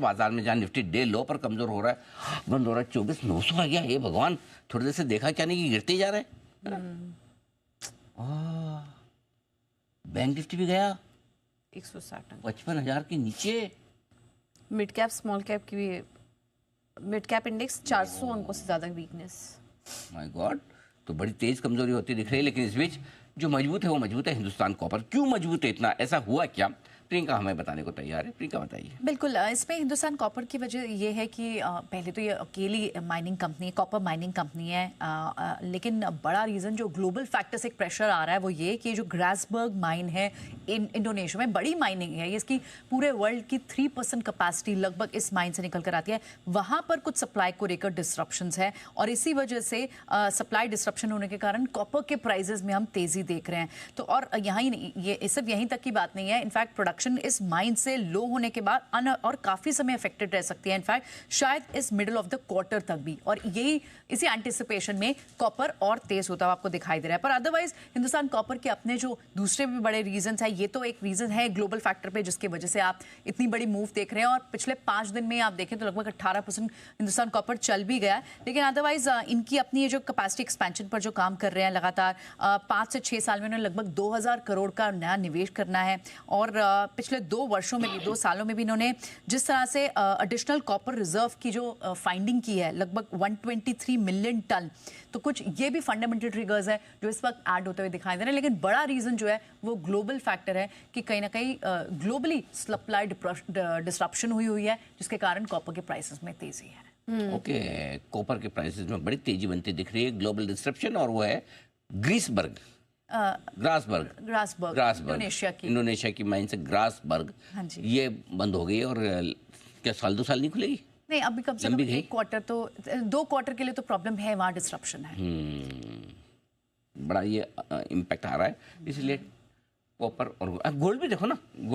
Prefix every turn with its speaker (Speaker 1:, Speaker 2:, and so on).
Speaker 1: बाजार में, जहाँ निफ्टी डे लो पर कमजोर हो रहा है, बंद हो रहा है 24,900 आ गया। हे भगवान, थोड़ी देर से देखा क्या नहीं कि गिरते ही जा रहे हैं। बैंक निफ्टी भी गया
Speaker 2: 160
Speaker 1: 55,000 के नीचे।
Speaker 2: मिड कैप स्मॉल कैप की भी, मिड कैप इंडेक्स 400 अंकों से ज्यादा वीकनेस।
Speaker 1: माय गॉड, तो बड़ी तेज कमजोरी होती दिख रही है। लेकिन इस बीच जो मजबूत है वो मजबूत है हिंदुस्तान कॉपर। क्यों मजबूत है इतना, ऐसा हुआ क्या? प्रियंका हमें बताने को तैयार है। प्रियंका बताइए।
Speaker 3: बिल्कुल, इसमें हिंदुस्तान कॉपर की वजह ये है कि पहले तो ये अकेली mining company, copper mining company है, लेकिन बड़ा रीज़न जो ग्लोबल फैक्टर से एक प्रेशर आ रहा है वो ये कि जो ग्रासबर्ग माइन है इंडोनेशिया में, बड़ी माइनिंग है ये, इसकी पूरे वर्ल्ड की 3% कैपेसिटी लगभग इस माइन से निकल कर आती है। वहाँ पर कुछ सप्लाई को लेकर डिस्ट्रप्शंस है और इसी वजह से सप्लाई डिस्ट्रप्शन होने के कारण कॉपर के प्राइजेस में हम तेज़ी देख रहे हैं। तो और यहाँ ही नहीं, ये सिर्फ यहीं तक की बात नहीं है। इनफैक्ट प्रोडक्शन इस माइन से लो होने के बाद और काफी समय अफेक्टेड रह सकती है, इनफैक्ट शायद इस मिडिल ऑफ द क्वार्टर तक भी। और यही इसी एंटिसिपेशन में कॉपर और तेज होता हुआ आपको दिखाई दे रहा है। पर अदरवाइज हिंदुस्तान कॉपर के अपने जो दूसरे भी बड़े रीजंस हैं, ये तो एक रीजन है ग्लोबल फैक्टर पे जिसकी वजह से आप इतनी बड़ी मूव देख रहे हैं। और पिछले 5 दिन में आप देखें तो लगभग 18% हिंदुस्तान कॉपर चल भी गया है। लेकिन अदरवाइज इनकी अपनी ये जो कैपेसिटी एक्सपेंशन पर जो काम कर रहे हैं लगातार 5 से 6 साल में उन्होंने लगभग 2000 करोड़ का नया निवेश करना है। और पिछले 2 वर्षों में भी, 2 सालों में भी इन्होंने जिस तरह से एडिशनल कॉपर रिजर्व की जो फाइंडिंग की है लगभग 123 मिलियन टन, तो कुछ ये भी फंडामेंटल ट्रिगर्स है जो इस वक्त ऐड होते हुए दिखाई दे रहे हैं। लेकिन बड़ा रीजन जो है वो ग्लोबल फैक्टर है कि कहीं ना कहीं ग्लोबली सप्लाई डिस्ट्रप्शन हुई है जिसके कारण कॉपर के प्राइसेस में तेजी है।
Speaker 1: ओके, कॉपर के प्राइसेस में बड़ी तेजी बनती दिख रही है, ग्लोबल डिस्ट्रप्शन, और वो है ग्रासबर्ग इंडोनेशिया की माइन से ग्रासबर्ग।
Speaker 3: हाँ जी।
Speaker 1: ये बंद हो गई और क्या साल 2 साल नहीं खुलेगी?
Speaker 3: नहीं, अभी कम से कम 1 क्वार्टर तो, 2 क्वार्टर के लिए तो प्रॉब्लम है, वहाँ डिस्ट्रप्शन है।
Speaker 1: बड़ा ये इम्पैक्ट आ रहा है, इसलिए कॉपर और गोल्ड भी देखो ना, गोल्ड